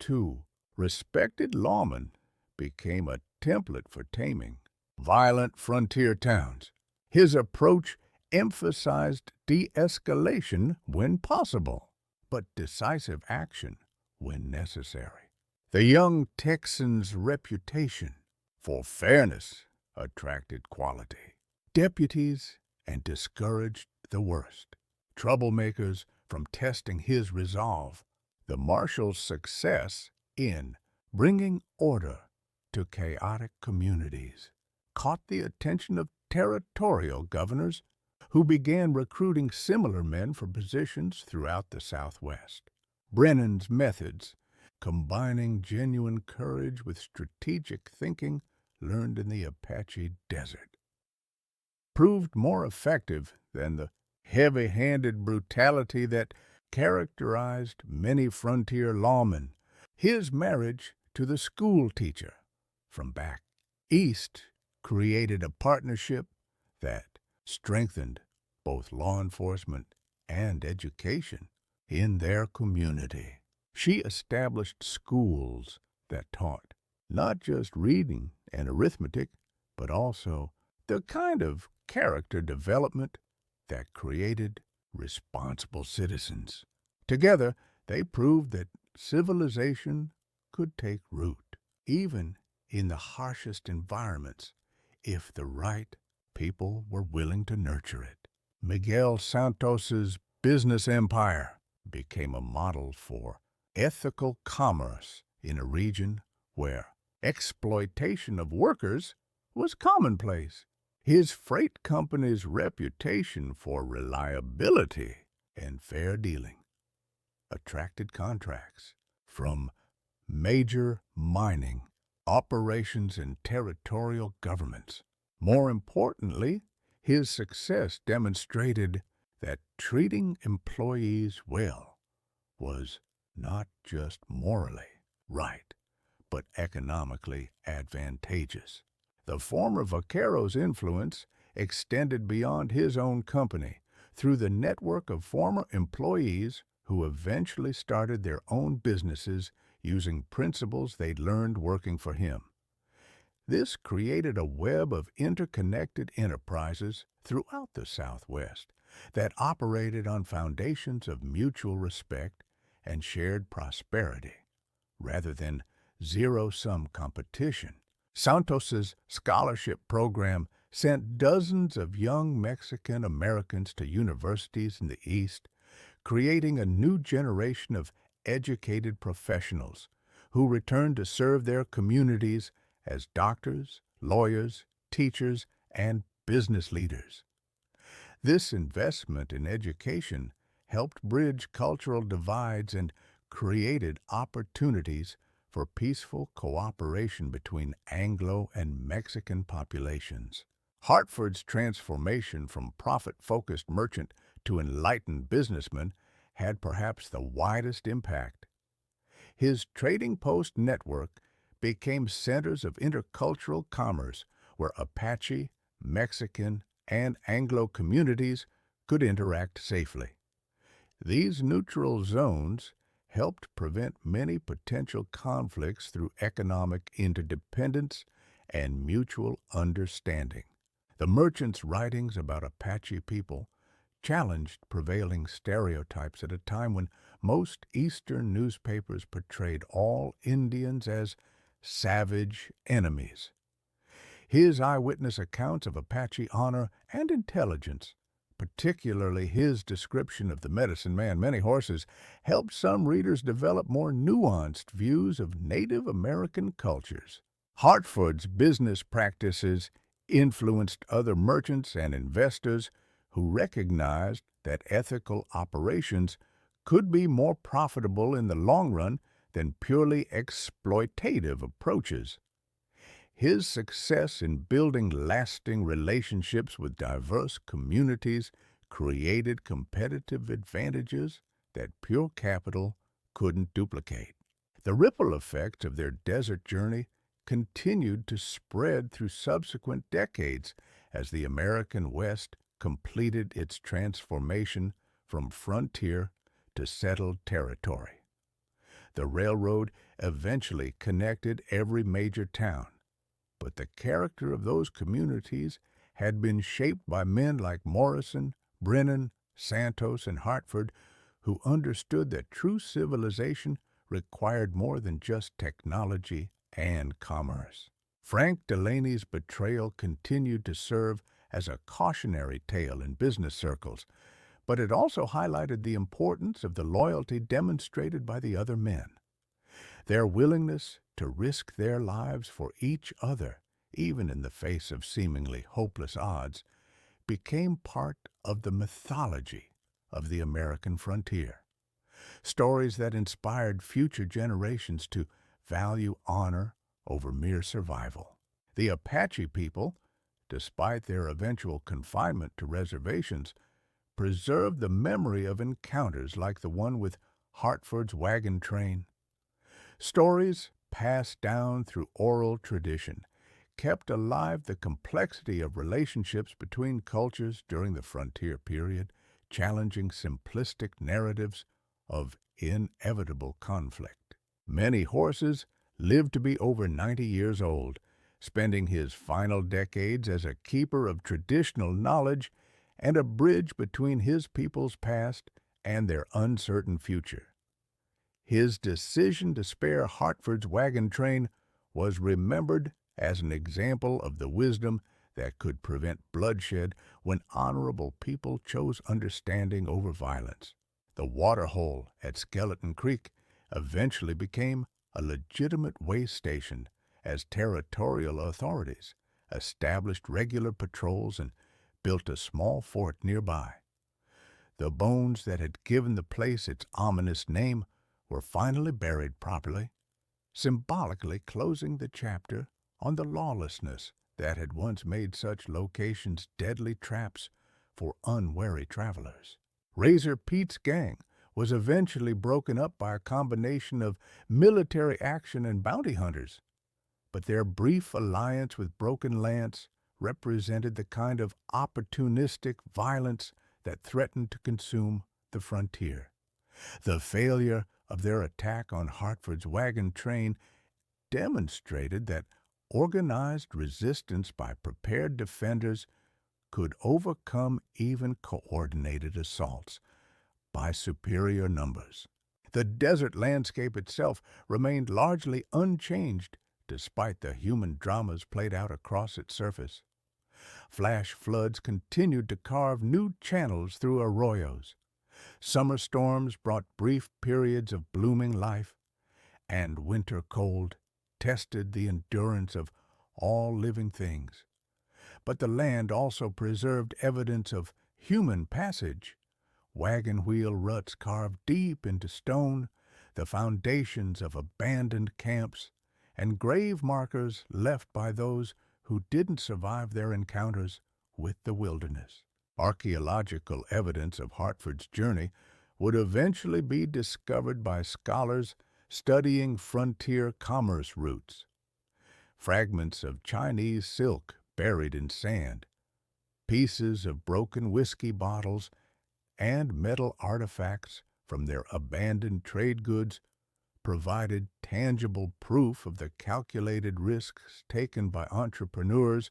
to respected lawman became a template for taming violent frontier towns. His approach emphasized de-escalation when possible, but decisive action when necessary. The young Texan's reputation for fairness attracted quality deputies and discouraged the worst troublemakers from testing his resolve. The marshal's success in bringing order to chaotic communities caught the attention of territorial governors who began recruiting similar men for positions throughout the Southwest. Brennan's methods, combining genuine courage with strategic thinking learned in the Apache desert, proved more effective than the heavy-handed brutality that characterized many frontier lawmen. His marriage to the school teacher from back east created a partnership that strengthened both law enforcement and education in their community. She established schools that taught not just reading and arithmetic, but also the kind of character development that created responsible citizens. Together, they proved that civilization could take root, even in the harshest environments, if the right people were willing to nurture it. Miguel Santos's business empire became a model for ethical commerce in a region where exploitation of workers was commonplace. His freight company's reputation for reliability and fair dealing attracted contracts from major mining operations and territorial governments. More importantly, his success demonstrated that treating employees well was not just morally right, but economically advantageous. The former vaquero's influence extended beyond his own company through the network of former employees who eventually started their own businesses using principles they'd learned working for him. This created a web of interconnected enterprises throughout the Southwest that operated on foundations of mutual respect and shared prosperity, rather than zero-sum competition. Santos's scholarship program sent dozens of young Mexican Americans to universities in the East, creating a new generation of educated professionals who returned to serve their communities as doctors, lawyers, teachers, and business leaders. This investment in education helped bridge cultural divides and created opportunities for peaceful cooperation between Anglo and Mexican populations. Hartford's transformation from profit-focused merchant to enlightened businessman had perhaps the widest impact. His trading post network became centers of intercultural commerce where Apache, Mexican, and Anglo communities could interact safely. These neutral zones helped prevent many potential conflicts through economic interdependence and mutual understanding. The merchant's writings about Apache people challenged prevailing stereotypes at a time when most Eastern newspapers portrayed all Indians as savage enemies. His eyewitness accounts of Apache honor and intelligence, particularly his description of the medicine man, many horses, helped some readers develop more nuanced views of Native American cultures. Hartford's business practices influenced other merchants and investors who recognized that ethical operations could be more profitable in the long run than purely exploitative approaches. His success in building lasting relationships with diverse communities created competitive advantages that pure capital couldn't duplicate. The ripple effects of their desert journey continued to spread through subsequent decades as the American West completed its transformation from frontier to settled territory. The railroad eventually connected every major town, but the character of those communities had been shaped by men like Morrison, Brennan, Santos, and Hartford, who understood that true civilization required more than just technology and commerce. Frank Delaney's betrayal continued to serve as a cautionary tale in business circles, but it also highlighted the importance of the loyalty demonstrated by the other men. Their willingness to risk their lives for each other, even in the face of seemingly hopeless odds, became part of the mythology of the American frontier. Stories that inspired future generations to value honor over mere survival. The Apache people, despite their eventual confinement to reservations, preserved the memory of encounters like the one with Hartford's wagon train. Stories passed down through oral tradition kept alive the complexity of relationships between cultures during the frontier period, challenging simplistic narratives of inevitable conflict. Many horses lived to be over 90 years old, spending his final decades as a keeper of traditional knowledge and a bridge between his people's past and their uncertain future. His decision to spare Hartford's wagon train was remembered as an example of the wisdom that could prevent bloodshed when honorable people chose understanding over violence. The water hole at Skeleton Creek eventually became a legitimate way station as territorial authorities established regular patrols and built a small fort nearby. The bones that had given the place its ominous name were finally buried properly, symbolically closing the chapter on the lawlessness that had once made such locations deadly traps for unwary travelers. Razor Pete's gang was eventually broken up by a combination of military action and bounty hunters, but their brief alliance with Broken Lance represented the kind of opportunistic violence that threatened to consume the frontier. The failure of their attack on Hartford's wagon train demonstrated that organized resistance by prepared defenders could overcome even coordinated assaults by superior numbers. The desert landscape itself remained largely unchanged despite the human dramas played out across its surface. Flash floods continued to carve new channels through arroyos. Summer storms brought brief periods of blooming life, and winter cold tested the endurance of all living things. But the land also preserved evidence of human passage. Wagon wheel ruts carved deep into stone, the foundations of abandoned camps, and grave markers left by those who didn't survive their encounters with the wilderness. Archaeological evidence of Hartford's journey would eventually be discovered by scholars studying frontier commerce routes. Fragments of Chinese silk buried in sand, pieces of broken whiskey bottles, and metal artifacts from their abandoned trade goods provided tangible proof of the calculated risks taken by entrepreneurs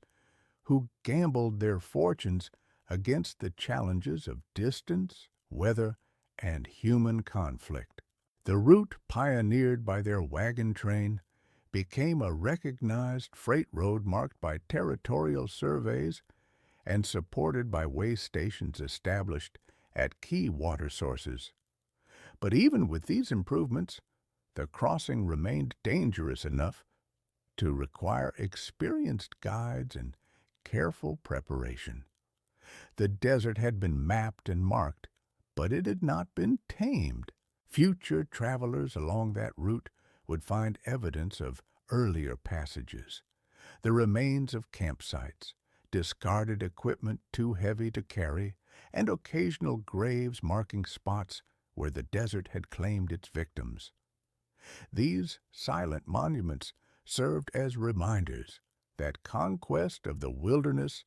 who gambled their fortunes against the challenges of distance, weather, and human conflict. The route pioneered by their wagon train became a recognized freight road marked by territorial surveys and supported by way stations established at key water sources. But even with these improvements, the crossing remained dangerous enough to require experienced guides and careful preparation. The desert had been mapped and marked, but it had not been tamed. Future travelers along that route would find evidence of earlier passages, the remains of campsites, discarded equipment too heavy to carry, and occasional graves marking spots where the desert had claimed its victims. These silent monuments served as reminders that conquest of the wilderness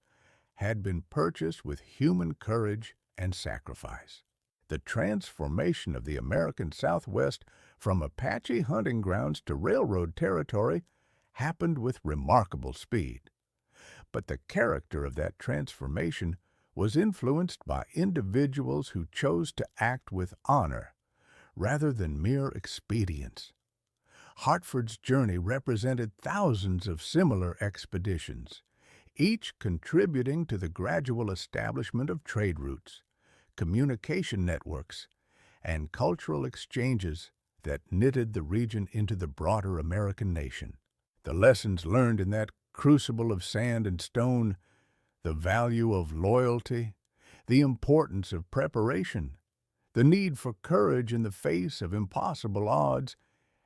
had been purchased with human courage and sacrifice. The transformation of the American Southwest from Apache hunting grounds to railroad territory happened with remarkable speed. But the character of that transformation was influenced by individuals who chose to act with honor rather than mere expedience. Hartford's journey represented thousands of similar expeditions, each contributing to the gradual establishment of trade routes, communication networks, and cultural exchanges that knitted the region into the broader American nation. The lessons learned in that crucible of sand and stone, the value of loyalty, the importance of preparation, the need for courage in the face of impossible odds,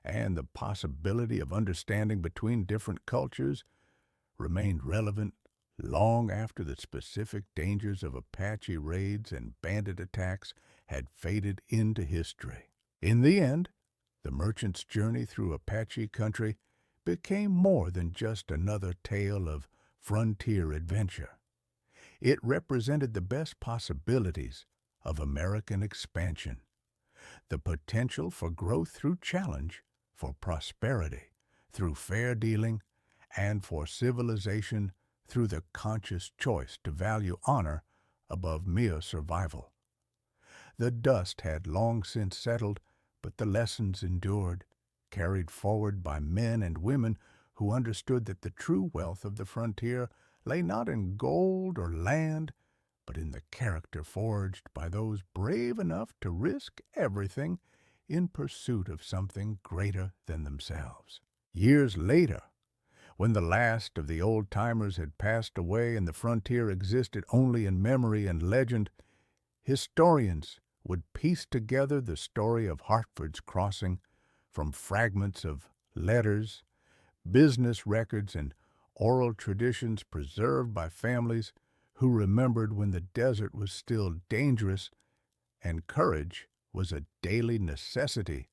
and the possibility of understanding between different cultures remained relevant long after the specific dangers of Apache raids and bandit attacks had faded into history. In the end, the merchant's journey through Apache country became more than just another tale of frontier adventure. It represented the best possibilities of American expansion, the potential for growth through challenge, for prosperity through fair dealing, and for civilization through the conscious choice to value honor above mere survival. The dust had long since settled, but the lessons endured, carried forward by men and women who understood that the true wealth of the frontier lay not in gold or land, but in the character forged by those brave enough to risk everything in pursuit of something greater than themselves. Years later, when the last of the old-timers had passed away and the frontier existed only in memory and legend, historians would piece together the story of Hartford's crossing from fragments of letters, business records, and oral traditions preserved by families who remembered when the desert was still dangerous and courage was a daily necessity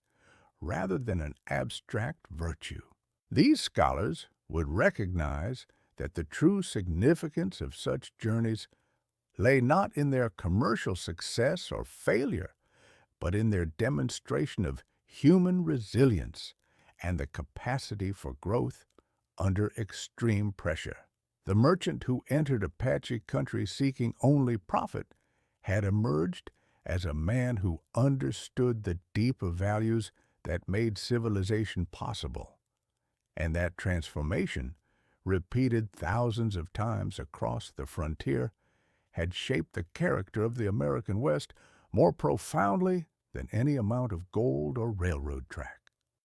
rather than an abstract virtue. These scholars would recognize that the true significance of such journeys lay not in their commercial success or failure, but in their demonstration of human resilience and the capacity for growth under extreme pressure. The merchant who entered Apache country seeking only profit had emerged as a man who understood the deeper values that made civilization possible, and that transformation, repeated thousands of times across the frontier, had shaped the character of the American West more profoundly than any amount of gold or railroad track.